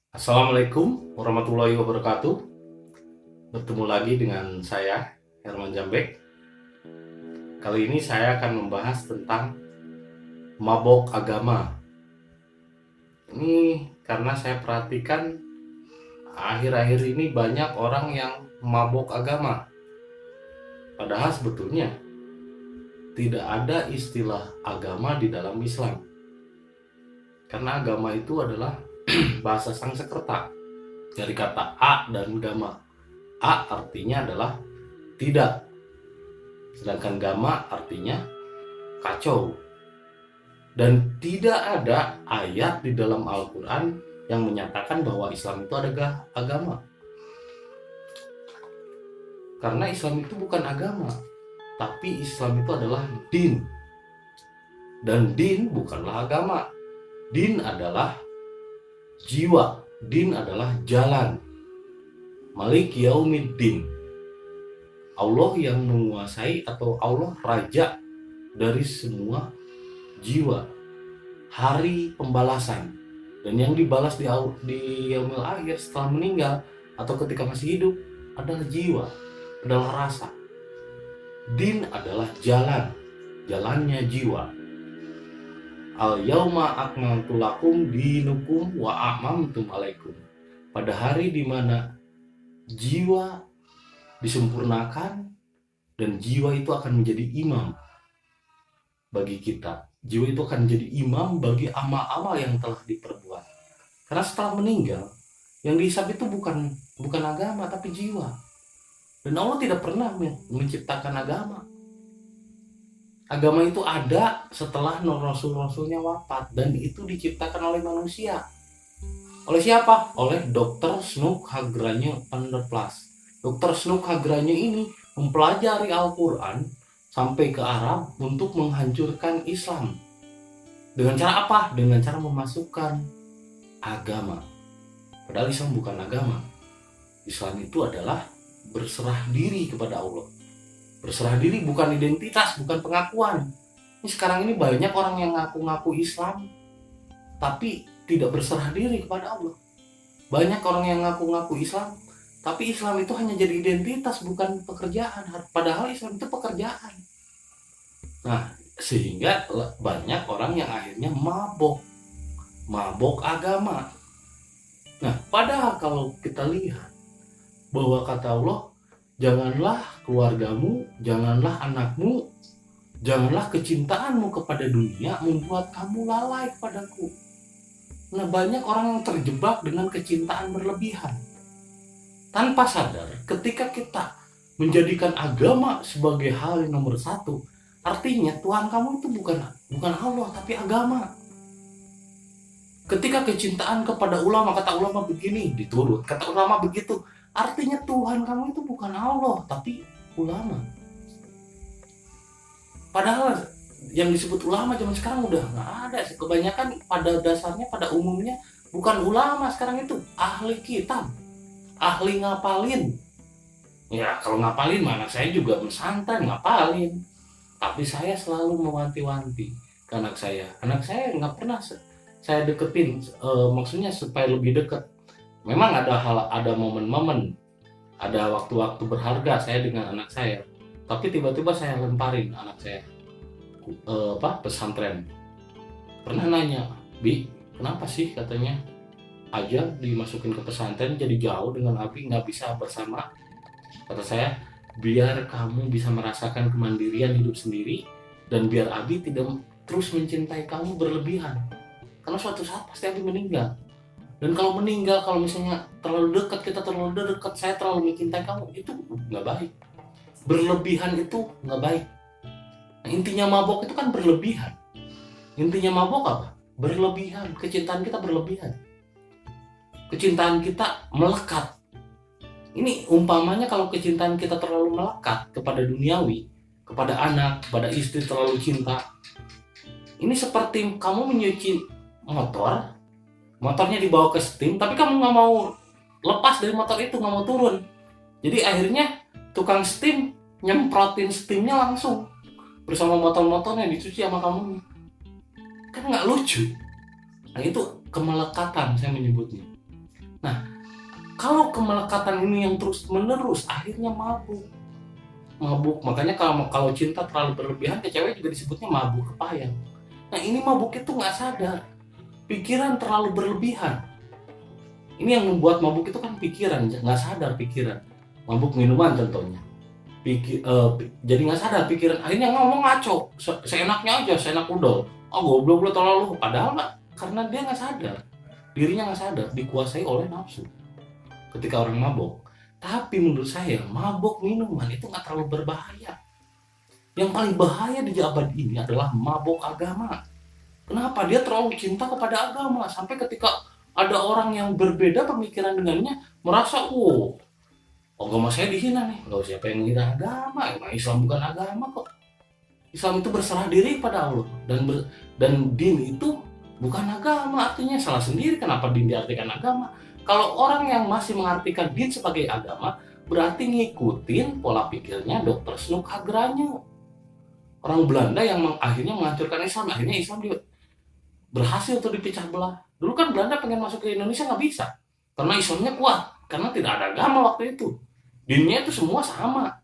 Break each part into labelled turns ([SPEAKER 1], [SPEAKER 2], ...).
[SPEAKER 1] Assalamualaikum warahmatullahi wabarakatuh. Bertemu lagi dengan saya, Herman Jambek. Kali ini saya akan membahas tentang mabok agama. Ini karena saya perhatikan akhir-akhir ini banyak orang yang mabok agama. Padahal sebetulnya tidak ada istilah agama di dalam Islam. Karena agama itu adalah bahasa Sanskerta dari kata a dan gama. A artinya adalah tidak, sedangkan gama artinya kacau. Dan tidak ada ayat di dalam Al-Quran yang menyatakan bahwa Islam itu adalah agama. Karena Islam itu bukan agama, tapi Islam itu adalah din. Dan din bukanlah agama. Din adalah jiwa, din adalah jalan. Malik Yaumiddin, Allah yang menguasai atau Allah raja dari semua jiwa. Hari pembalasan, dan yang dibalas di yaumil akhir setelah meninggal atau ketika masih hidup adalah jiwa, adalah rasa. Din adalah jalan, jalannya jiwa. Al yauma akmaltu lakum dinukum wa atmamtu alaikum. Pada hari di mana jiwa disempurnakan dan jiwa itu akan menjadi imam bagi kita. Jiwa itu akan menjadi imam bagi amal-amal yang telah diperbuat. Karena setelah meninggal, yang dihisab itu bukan agama tapi jiwa. Dan Allah tidak pernah menciptakan agama. Agama itu ada setelah rasul-rasulnya wafat, dan itu diciptakan oleh manusia. Oleh siapa? Oleh Dr. Snoek Hagranje van der Plas. Dr. Snoek Hagranje ini mempelajari Al-Quran sampai ke Arab untuk menghancurkan Islam. Dengan cara apa? Dengan cara memasukkan agama. Padahal Islam bukan agama. Islam itu adalah berserah diri kepada Allah. Berserah diri bukan identitas, bukan pengakuan. Ini sekarang ini banyak orang yang ngaku-ngaku Islam, tapi tidak berserah diri kepada Allah. Banyak orang yang ngaku-ngaku Islam, tapi Islam itu hanya jadi identitas, bukan pekerjaan. Padahal Islam itu pekerjaan. Nah, sehingga banyak orang yang akhirnya mabok agama. Nah, padahal kalau kita lihat bahwa kata Allah, janganlah keluargamu, janganlah anakmu, janganlah kecintaanmu kepada dunia membuat kamu lalai kepadaku. Nah, banyak orang yang terjebak dengan kecintaan berlebihan. Tanpa sadar, ketika kita menjadikan agama sebagai hal yang nomor satu, artinya Tuhan kamu itu bukan Allah, tapi agama. Ketika kecintaan kepada ulama, kata ulama begini, diturut. Kata ulama begitu, artinya Tuhan kamu itu bukan Allah, tapi ulama. Padahal yang disebut ulama zaman sekarang udah nggak ada. Kebanyakan pada dasarnya, pada umumnya bukan ulama sekarang itu, ahli kitab, ahli ngapalin. Ya kalau ngapalin mana, saya juga mensantai ngapalin. Tapi saya selalu mewanti-wanti ke anak saya. Anak saya nggak pernah saya deketin, maksudnya supaya lebih dekat. Memang ada momen-momen, ada waktu-waktu berharga saya dengan anak saya. Tapi tiba-tiba saya lemparin anak saya pesantren. Pernah nanya, Bi, kenapa sih katanya aja dimasukin ke pesantren jadi jauh dengan Abi, nggak bisa bersama? Kata saya, biar kamu bisa merasakan kemandirian hidup sendiri, dan biar Abi tidak terus mencintai kamu berlebihan. Karena suatu saat pasti Abi meninggal. Dan kalau meninggal, kalau misalnya terlalu dekat, kita terlalu dekat, saya terlalu mencintai kamu, itu nggak baik. Berlebihan itu nggak baik. Nah, intinya mabok itu kan berlebihan. Intinya mabok apa? Berlebihan. Kecintaan kita berlebihan. Kecintaan kita melekat. Ini umpamanya kalau kecintaan kita terlalu melekat kepada duniawi, kepada anak, kepada istri, terlalu cinta. Ini seperti kamu menyuci motor, motornya dibawa ke steam, tapi kamu nggak mau lepas dari motor itu, nggak mau turun. Jadi akhirnya tukang steam nyemprotin steamnya langsung bersama motor-motornya dicuci sama kamu. Kan nggak lucu. Nah, itu kemelekatan saya menyebutnya. Nah, kalau kemelekatan ini yang terus menerus, akhirnya mabuk. Makanya kalau cinta terlalu berlebihan, ke cewek juga disebutnya mabuk kepayang. Nah, ini mabuk itu nggak sadar, pikiran terlalu berlebihan. Ini yang membuat mabuk itu kan pikiran, nggak sadar pikiran. Mabuk minuman contohnya. Jadi nggak sadar pikiran, akhirnya ngomong ngaco, seenaknya aja, seenak udol. Oh goblok lu terlalu, padahal nggak, karena dia nggak sadar, dirinya nggak sadar, dikuasai oleh nafsu ketika orang mabok. Tapi menurut saya mabok minuman itu nggak terlalu berbahaya. Yang paling bahaya di abad ini adalah mabok agama. Kenapa? Dia terlalu cinta kepada agama sampai ketika ada orang yang berbeda pemikiran dengannya merasa, oh agama saya dihina nih. Loh, siapa yang menghina agama? Emang Islam bukan agama kok. Islam itu berserah diri pada Allah, dan din itu bukan agama. Artinya salah sendiri kenapa din diartikan agama. Kalau orang yang masih mengartikan din sebagai agama, berarti ngikutin pola pikirnya Dr. Snoek Hagranje, orang Belanda yang akhirnya menghancurkan Islam. Akhirnya Islam berhasil untuk dipecah belah. Dulu kan Belanda pengen masuk ke Indonesia nggak bisa, karena Islamnya kuat, karena tidak ada agama waktu itu. Dinnya itu semua sama,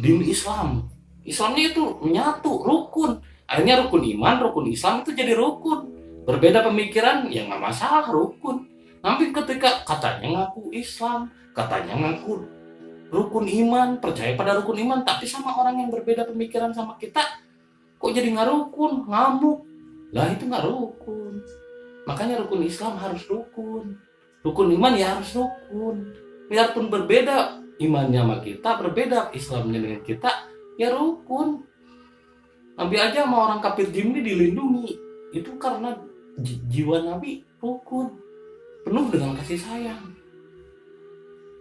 [SPEAKER 1] din Islam. Islamnya itu menyatu, rukun. Akhirnya rukun iman, rukun Islam itu jadi rukun. Berbeda pemikiran, ya nggak masalah, rukun. Nanti ketika katanya ngaku Islam, katanya ngaku rukun iman, percaya pada rukun iman, tapi sama orang yang berbeda pemikiran sama kita, kok jadi nggak rukun, ngamuk. Lah itu nggak rukun. Makanya rukun Islam harus rukun, rukun iman ya harus rukun. Biarpun berbeda imannya sama kita, berbeda Islamnya dengan kita, ya rukun. Nabi aja sama orang kafir jimni dilindungi, itu karena jiwa Nabi rukun, penuh dengan kasih sayang.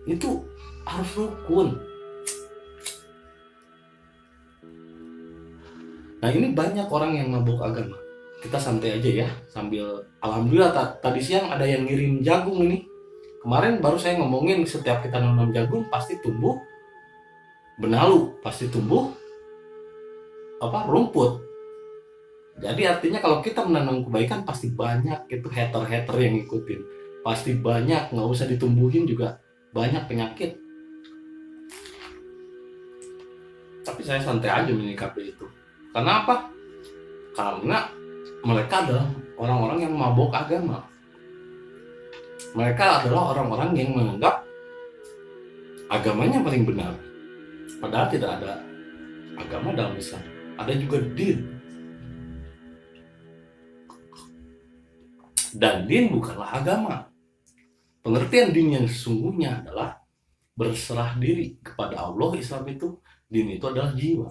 [SPEAKER 1] Itu harus rukun. Nah, ini banyak orang yang mabuk agama. Kita santai aja ya, sambil alhamdulillah tadi siang ada yang ngirim jagung ini. Kemarin baru saya ngomongin setiap kita nanam jagung pasti tumbuh benalu, pasti tumbuh rumput. Jadi artinya kalau kita menanam kebaikan pasti banyak itu hater-hater yang ngikutin. Pasti banyak, nggak usah ditumbuhin juga banyak penyakit. Tapi saya santai aja menyikapi itu. Karena apa? Karena mereka adalah orang-orang yang mabok agama. Mereka adalah orang-orang yang menganggap agamanya paling benar. Padahal tidak ada agama dalam Islam. Ada juga din. Dan din bukanlah agama. Pengertian din yang sesungguhnya adalah berserah diri kepada Allah. Islam itu, din itu adalah jiwa.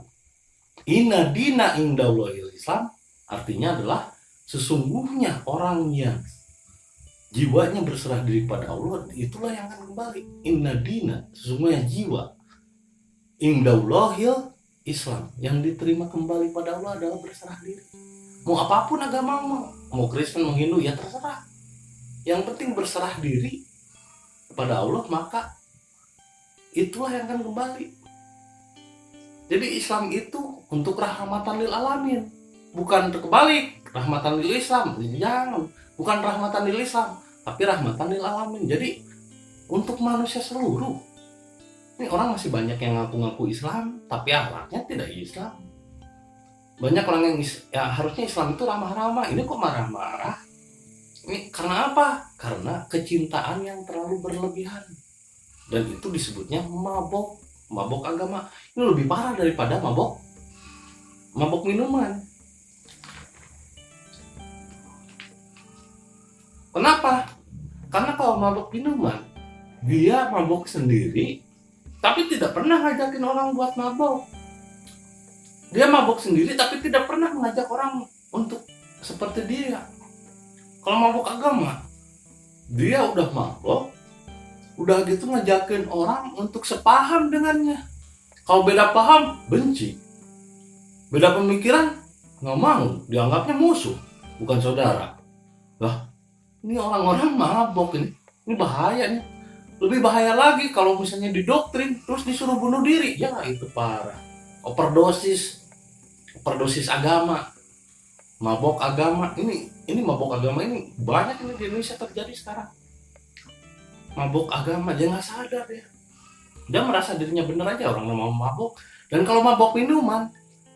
[SPEAKER 1] Inna dina indallahil Islam artinya adalah sesungguhnya orang yang jiwanya berserah diri kepada Allah, itulah yang akan kembali. Inna dina, sesungguhnya jiwa, indallahil Islam, yang diterima kembali pada Allah adalah berserah diri. Mau apapun agamamu, mau Kristen, mau Hindu, ya terserah. Yang penting berserah diri kepada Allah, maka itulah yang akan kembali. Jadi Islam itu untuk rahmatan lil alamin, bukan terbalik, rahmatan lil Islam. Jangan, bukan rahmatan lil Islam, tapi rahmatan lil alamin. Jadi untuk manusia seluruh. Ini orang masih banyak yang ngaku-ngaku Islam, tapi akhlaknya tidak Islam. Banyak orang yang harusnya Islam itu ramah-ramah, ini kok marah-marah. Ini karena apa? Karena kecintaan yang terlalu berlebihan. Dan itu disebutnya mabok agama. Ini lebih parah daripada mabok minuman. Kenapa? Karena kalau mabok minuman, dia mabok sendiri, tapi tidak pernah ngajakin orang buat mabok. Dia mabok sendiri, tapi tidak pernah mengajak orang untuk seperti dia. Kalau mabok agama, dia udah mabok, udah gitu ngajakin orang untuk sepaham dengannya. Kalau beda paham, benci. Beda pemikiran, nggak mau, dianggapnya musuh, bukan saudara. Lah, ini orang-orang mabok ini bahaya nih. Lebih bahaya lagi kalau misalnya didoktrin terus disuruh bunuh diri, ya itu parah. Overdosis agama, mabok agama. Ini mabok agama ini banyak ini di Indonesia terjadi sekarang. mabok agama, dia nggak sadar ya. Dia merasa dirinya bener aja orang mau mabok. Dan kalau mabok minuman,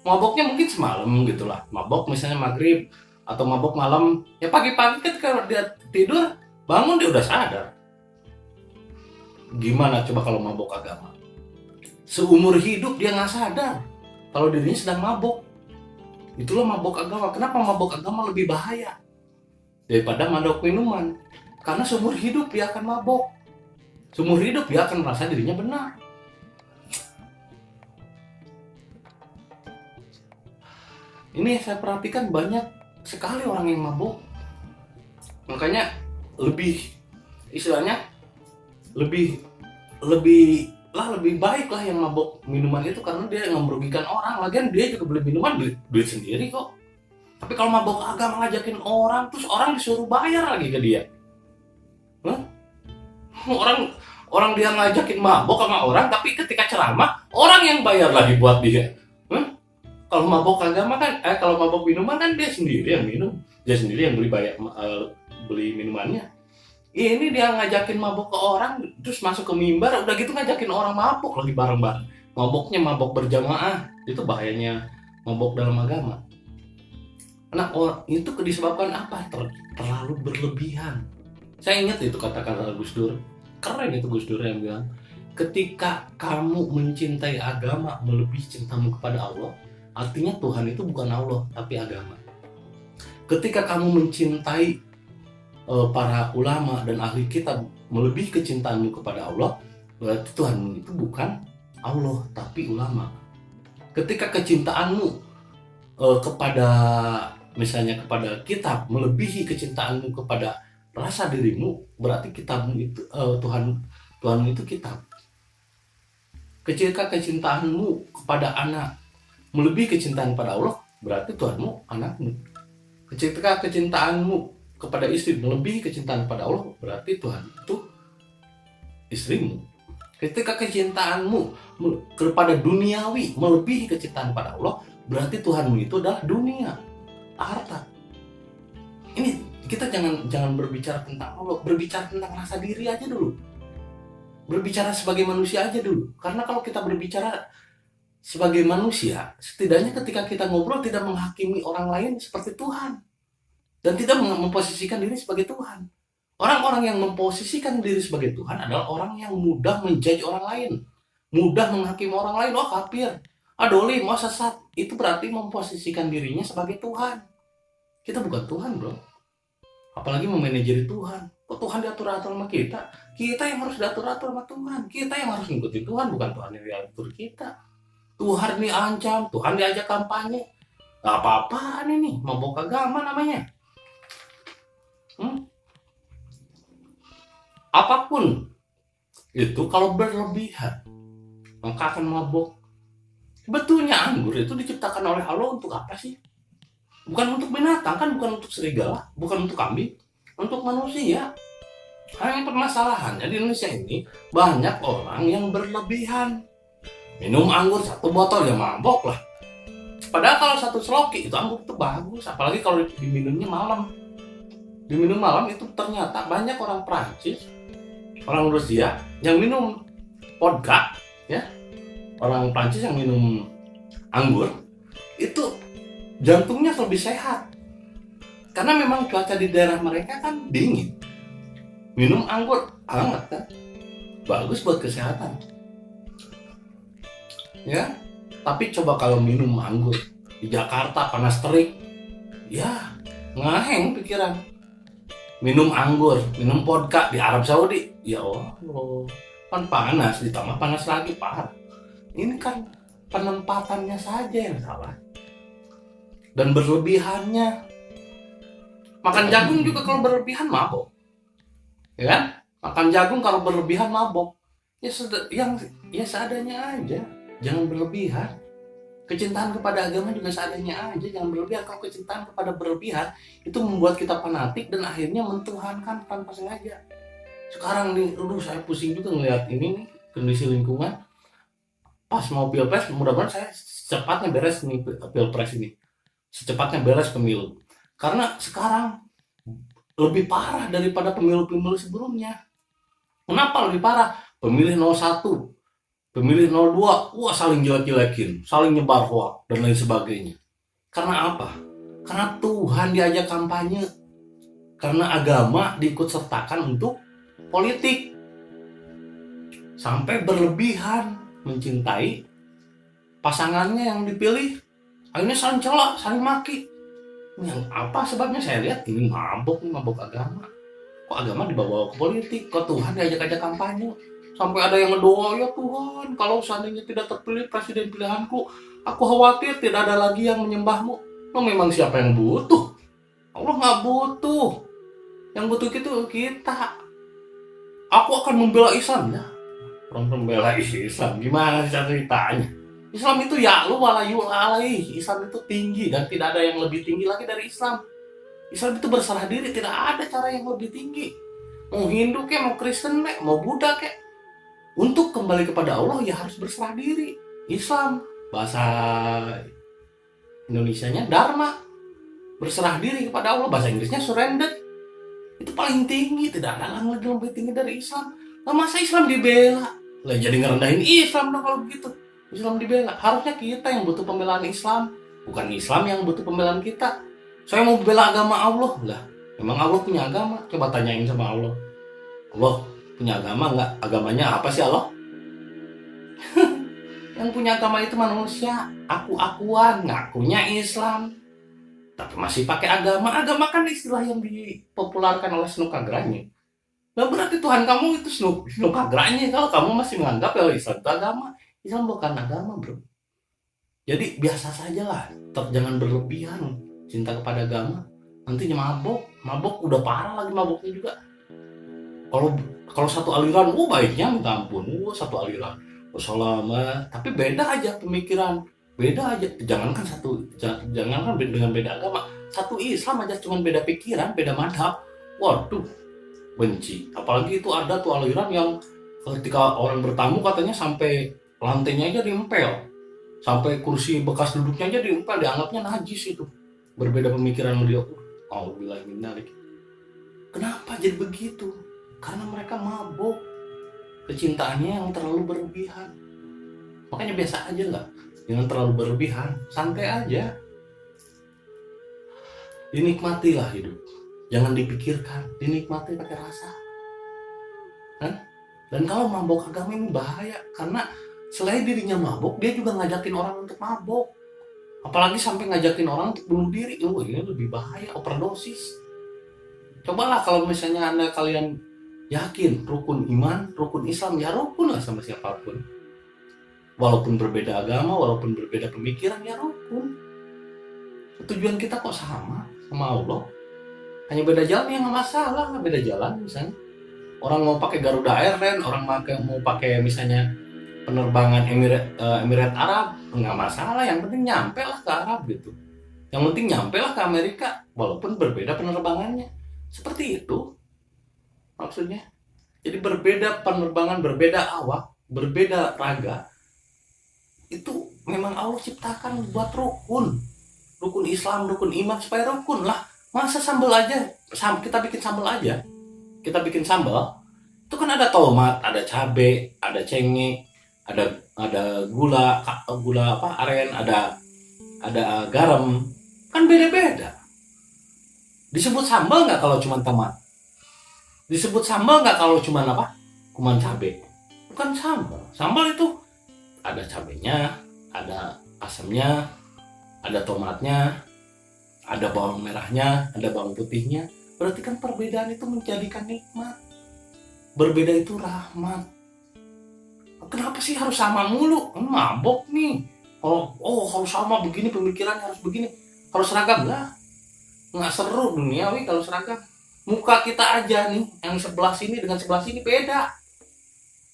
[SPEAKER 1] maboknya mungkin semalam gitu lah. Mabok misalnya maghrib atau mabok malam, ya pagi-pagi ketika dia tidur bangun dia udah sadar. Gimana coba kalau mabok agama? Seumur hidup dia nggak sadar kalau dirinya sedang mabok. Itulah mabok agama. Kenapa mabok agama lebih bahaya daripada mabok minuman? Karena seumur hidup dia akan mabok. Seumur hidup dia akan merasa dirinya benar. Ini saya perhatikan banyak sekali orang yang mabok. Makanya istilahnya lebih baik lah yang mabok minuman itu, karena dia nggak merugikan orang. Lagian dia juga beli minuman duit sendiri kok. Tapi kalau mabok agama ngajakin orang, terus orang disuruh bayar lagi ke dia. Hah? Orang dia ngajakin mabok sama orang, tapi ketika ceramah orang yang bayar lagi buat dia. Kalau mabok agama kan, kalau mabok minuman kan dia sendiri yang minum, dia sendiri yang beli minumannya. Ini dia ngajakin mabok ke orang, terus masuk ke mimbar, udah gitu ngajakin orang mabok lagi bareng-bareng. Maboknya mabok berjamaah, itu bahayanya mabok dalam agama. Nah, itu disebabkan apa? Terlalu berlebihan. Saya ingat itu kata-kata Gus Dur, keren itu Gus Dur yang bilang, ketika kamu mencintai agama melebihi cintamu kepada Allah, artinya Tuhan itu bukan Allah, tapi agama. Ketika kamu mencintai para ulama dan ahli kitab melebihi kecintaanmu kepada Allah, berarti Tuhan itu bukan Allah, tapi ulama. Ketika kecintaanmu kepada misalnya kepada kitab melebihi kecintaanmu kepada rasa dirimu, berarti kitabmu itu Tuhan itu kitab. Ketika kecintaanmu kepada anak melebihi kecintaan pada Allah, berarti Tuhanmu anakmu. Ketika kecintaanmu kepada istri melebihi kecintaan pada Allah, berarti Tuhan itu istrimu. Ketika kecintaanmu kepada duniawi melebihi kecintaan pada Allah, berarti Tuhanmu itu adalah dunia, harta. Ini kita jangan berbicara tentang Allah, berbicara tentang rasa diri aja dulu. Berbicara sebagai manusia aja dulu. Karena kalau kita berbicara sebagai manusia, setidaknya ketika kita ngobrol tidak menghakimi orang lain seperti Tuhan, dan tidak memposisikan diri sebagai Tuhan. Orang-orang yang memposisikan diri sebagai Tuhan adalah orang yang mudah menjudge orang lain, mudah menghakimi orang lain. Oh kafir, dolim, mau sesat. Itu berarti memposisikan dirinya sebagai Tuhan. Kita bukan Tuhan bro, apalagi memanajeri Tuhan. Kok Tuhan diatur-atur sama kita? Kita yang harus diatur-atur sama Tuhan. Kita yang harus ngikutin Tuhan, bukan Tuhan yang diatur kita. Tuhan diancam, Tuhan diajak kampanye. Gak apa-apaan ini, mabok agama namanya. Apapun itu kalau berlebihan maka akan mabok. Sebetulnya anggur itu diciptakan oleh Allah untuk apa sih? Bukan untuk binatang kan, bukan untuk serigala, bukan untuk kambing, untuk manusia. Hanya permasalahannya di Indonesia ini banyak orang yang berlebihan. Minum anggur 1 botol ya mabok lah. Padahal kalau 1 seloki itu anggur itu bagus, apalagi kalau diminumnya malam. Diminum malam itu ternyata banyak orang Prancis, orang Rusia yang minum vodka, ya. Orang Prancis yang minum anggur itu jantungnya lebih sehat. Karena memang cuaca di daerah mereka kan dingin. Minum anggur hangat kan, bagus buat kesehatan. Ya, tapi coba kalau minum anggur di Jakarta panas terik, ya ngaheng pikiran. Minum anggur, minum vodka di Arab Saudi, ya Allah, kan panas, ditambah panas lagi parah. Ini kan penempatannya saja yang salah dan berlebihannya. Makan jagung juga kalau berlebihan mabok, ya kan? Makan jagung kalau berlebihan mabok. Ya seadanya aja, jangan berlebihan. Kecintaan kepada agama juga seadanya aja, jangan berlebihan. Kalau kecintaan kepada berlebihan itu membuat kita fanatik dan akhirnya mentuhankan tanpa sengaja. Sekarang nih, saya pusing juga ngeliat ini nih, kondisi lingkungan. Pas mau pilpres, mudah-mudahan saya secepatnya beres nih pilpres ini, secepatnya beres pemilu. Karena sekarang lebih parah daripada pemilu-pemilu sebelumnya. Kenapa lebih parah? Pemilih 01, pemilih 02, wah saling jelek-jelekin, saling nyebar hoax dan lain sebagainya. Karena apa? Karena Tuhan diajak kampanye, karena agama diikut sertakan untuk politik, sampai berlebihan mencintai pasangannya yang dipilih, akhirnya saling celak, saling maki. Yang apa sebabnya? Saya lihat ini mabok agama. Kok agama dibawa ke politik? Kok Tuhan diajak-ajak kampanye? Sampai ada yang ngedoa, ya Tuhan, kalau seandainya tidak terpilih presiden pilihanku, aku khawatir tidak ada lagi yang menyembahmu. Lo memang siapa yang butuh? Allah nggak butuh. Yang butuh itu kita. Aku akan membela Islam ya. Orang membela Islam gimana sih ceritanya? Islam itu ya lu walayu alaih. Islam itu tinggi dan tidak ada yang lebih tinggi lagi dari Islam. Islam itu berserah diri, tidak ada cara yang lebih tinggi. Mau Hindu kek, mau Kristen kek, mau Buddha kek, untuk kembali kepada Allah ya harus berserah diri. Islam, bahasa Indonesianya Dharma, berserah diri kepada Allah. Bahasa Inggrisnya surrender. Itu paling tinggi, tidak ada yang lebih tinggi dari Islam. Nah, masa Islam dibela? Lah jadi ngerendahin Islam dong kalau begitu. Islam dibela. Harusnya kita yang butuh pembelaan Islam, bukan Islam yang butuh pembelaan kita. Saya mau bela agama Allah lah. Memang Allah punya agama? Coba tanyain sama Allah. Allah punya agama nggak? Agamanya apa sih Allah? Yang punya agama itu manusia. Aku-akuan, ngakunya Islam, tapi masih pakai agama. Agama kan istilah yang dipopulerkan oleh Snukagranya. Nah berarti Tuhan kamu itu Snukagranya kalau kamu masih menganggap ya Islam itu agama. Islam bukan agama, bro. Jadi biasa saja lah. Jangan berlebihan cinta kepada agama. Nantinya mabok udah parah lagi maboknya juga. Kalau satu aliran, baiknya minta ampun, satu aliran, selamat. Tapi beda aja pemikiran, beda aja. Jangankan dengan beda agama, satu Islam aja cuman beda pikiran, beda madhab. Waduh, benci. Apalagi itu ada tuh aliran yang ketika orang bertamu katanya sampai lantainya aja diempel, sampai kursi bekas duduknya aja diempel, dianggapnya najis itu. Berbeda pemikiran beliau. Alhamdulillah. Kenapa jadi begitu? Karena mereka mabuk, kecintaannya yang terlalu berlebihan. Makanya biasa aja lah, jangan terlalu berlebihan, santai aja. Dinikmatilah hidup, jangan dipikirkan, dinikmati pakai rasa. Dan kalau mabuk agama ini bahaya, karena selain dirinya mabuk, dia juga ngajakin orang untuk mabuk. Apalagi sampai ngajakin orang untuk bunuh diri. Ini lebih bahaya, overdosis. Cobalah kalau misalnya kalian yakin rukun iman, rukun Islam, ya rukun lah sama siapapun. Walaupun berbeda agama, walaupun berbeda pemikiran, ya rukun. Tujuan kita kok sama Allah. Hanya beda jalan, ya nggak masalah, nggak beda jalan misalnya. Orang mau pakai Garuda Airlines, orang mau pakai misalnya penerbangan Emirat Arab, nggak masalah. Yang penting nyampe lah ke Arab gitu. Yang penting nyampe lah ke Amerika, walaupun berbeda penerbangannya. Seperti itu maksudnya. Jadi berbeda penerbangan, berbeda awak, berbeda raga, itu memang Allah ciptakan buat rukun Islam, rukun iman, supaya rukun lah. Masa sambal aja, kita bikin sambal aja, itu kan ada tomat, ada cabe, ada cengkeh, ada gula aren, ada garam, kan beda-beda. Disebut sambal nggak kalau cuma tomat? Disebut sambal nggak kalau cuma kuman cabe? Bukan sambal. Sambal itu ada cabenya, ada asamnya, ada tomatnya, ada bawang merahnya, ada bawang putihnya. Berarti kan perbedaan itu menjadikan nikmat. Berbeda itu rahmat. Kenapa sih harus sama mulu? Mabok nih. Harus sama begini, pemikiran harus begini, harus seragam lah. Nggak seru duniawi kalau seragam. Muka kita aja nih, yang sebelah sini dengan sebelah sini beda.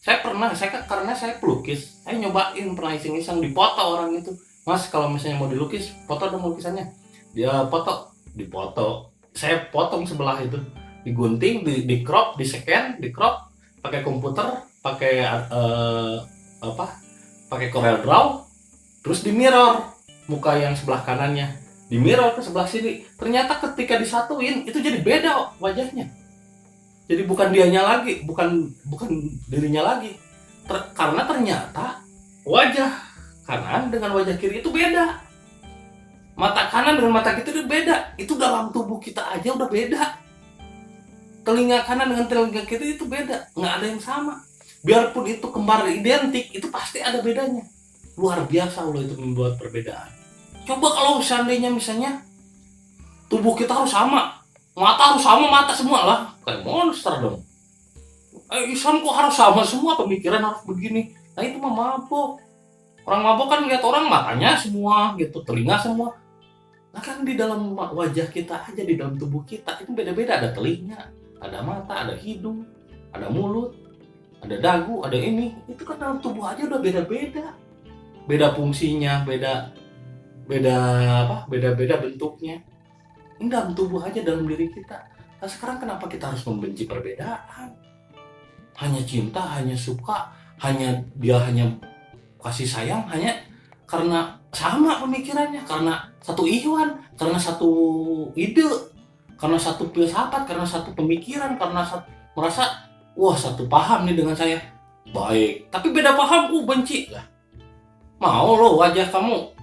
[SPEAKER 1] Karena saya pelukis, saya nyobain, pernah iseng-iseng dipoto orang itu. Mas, kalau misalnya mau dilukis, foto dong lukisannya. Dia dipoto. Saya potong sebelah itu, digunting, di crop, di scan, di crop, pakai komputer, pakai pakai Corel Draw, terus di mirror muka yang sebelah kanannya, di mirror ke sebelah sini. Ternyata ketika disatuin itu jadi beda wajahnya. Jadi bukan dianya lagi, bukan bukan dirinya lagi. Karena ternyata wajah kanan dengan wajah kiri itu beda. Mata kanan dengan mata kiri itu beda. Itu dalam tubuh kita aja udah beda. Telinga kanan dengan telinga kiri itu beda, nggak ada yang sama. Biarpun itu kembar identik, itu pasti ada bedanya. Luar biasa Allah itu membuat perbedaan. Coba kalau seandainya misalnya tubuh kita harus sama, mata harus sama, mata semua lah, kayak monster dong. Islam kok harus sama semua, pemikiran harus begini. Nah itu mah mabok. Orang mabok kan lihat orang matanya semua gitu, telinga semua. Nah kan di dalam wajah kita aja, di dalam tubuh kita itu beda-beda. Ada telinga, ada mata, ada hidung, ada mulut, ada dagu, ada ini. Itu kan dalam tubuh aja udah beda-beda. Beda fungsinya, beda bentuknya. Ini dalam tubuh aja, dalam diri kita. Nah sekarang kenapa kita harus membenci perbedaan? Hanya cinta, hanya suka, hanya kasih sayang, hanya karena sama pemikirannya, karena satu ikhwan, karena satu ide, karena satu filsafat, karena satu pemikiran, karena merasa wah satu paham nih dengan saya, baik. Tapi beda paham, benci lah. Mau lo wajah kamu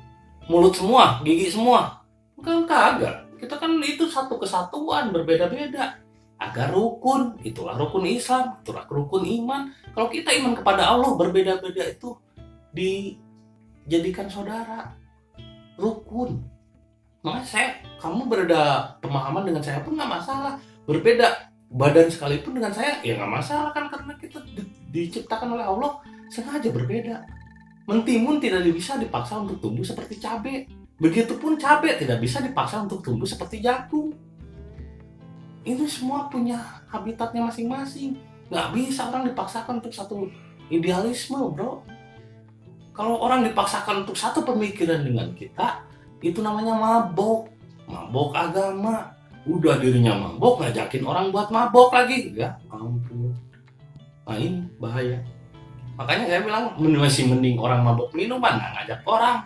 [SPEAKER 1] mulut semua, gigi semua? Kan kagak. Kita kan itu satu kesatuan, berbeda-beda. Agar rukun, itulah rukun Islam, itulah rukun iman. Kalau kita iman kepada Allah, berbeda-beda itu dijadikan saudara, rukun. Makanya kamu berbeda pemahaman dengan saya pun nggak masalah. Berbeda badan sekalipun dengan saya, ya nggak masalah kan, karena kita diciptakan oleh Allah sengaja berbeda. Mentimun tidak bisa dipaksa untuk tumbuh seperti cabai. Begitupun cabai tidak bisa dipaksa untuk tumbuh seperti jagung. Ini semua punya habitatnya masing-masing. Nggak bisa orang dipaksakan untuk satu idealisme, bro. Kalau orang dipaksakan untuk satu pemikiran dengan kita, itu namanya mabok. Mabok agama. Udah dirinya mabok, ngajakin orang buat mabok lagi. Ya ampun. Nah ini bahaya. Makanya saya bilang masih mending orang mabok minuman, nggak ngajak orang.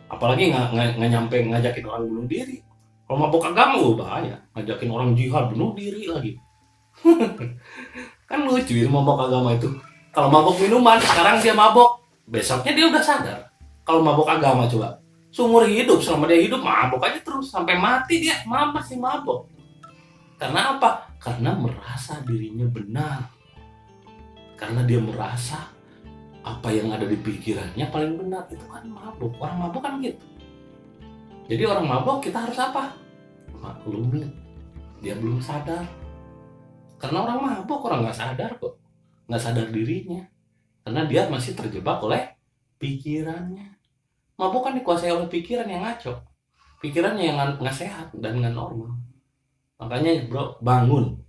[SPEAKER 1] Apalagi nggak nyampe ngajakin orang bunuh diri. Kalau mabok agama bahaya, ngajakin orang jihad, bunuh diri lagi. Kan lucu ya mabok agama itu. Kalau mabok minuman, sekarang dia mabok, besoknya dia udah sadar. Kalau mabok agama coba, seumur hidup, selama dia hidup mabok aja terus sampai mati dia masih mabok. Karena apa? Karena merasa dirinya benar. Karena dia merasa apa yang ada di pikirannya paling benar. Itu kan mabok. Orang mabok kan gitu. Jadi orang mabok kita harus apa? Maklumi. Dia belum sadar. Karena orang mabok orang nggak sadar kok. Nggak sadar dirinya. Karena dia masih terjebak oleh pikirannya. Mabok kan dikuasai oleh pikiran yang ngaco. Pikirannya yang nggak sehat dan nggak normal. Makanya bro, bangun.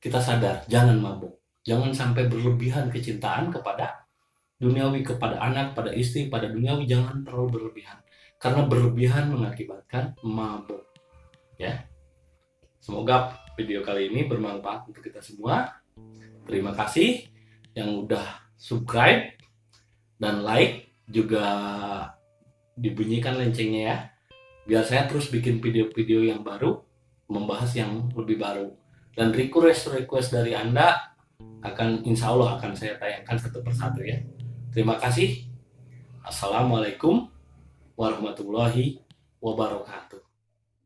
[SPEAKER 1] Kita sadar, jangan mabok. Jangan sampai berlebihan kecintaan kepada duniawi, kepada anak, pada istri, pada duniawi. Jangan terlalu berlebihan. Karena berlebihan mengakibatkan mabok. Ya. Semoga video kali ini bermanfaat untuk kita semua. Terima kasih yang udah subscribe dan like, juga dibunyikan loncengnya ya. Biar saya terus bikin video-video yang baru, membahas yang lebih baru. Dan request dari Anda insya Allah akan saya tayangkan satu persatu ya. Terima kasih. Assalamualaikum warahmatullahi wabarakatuh.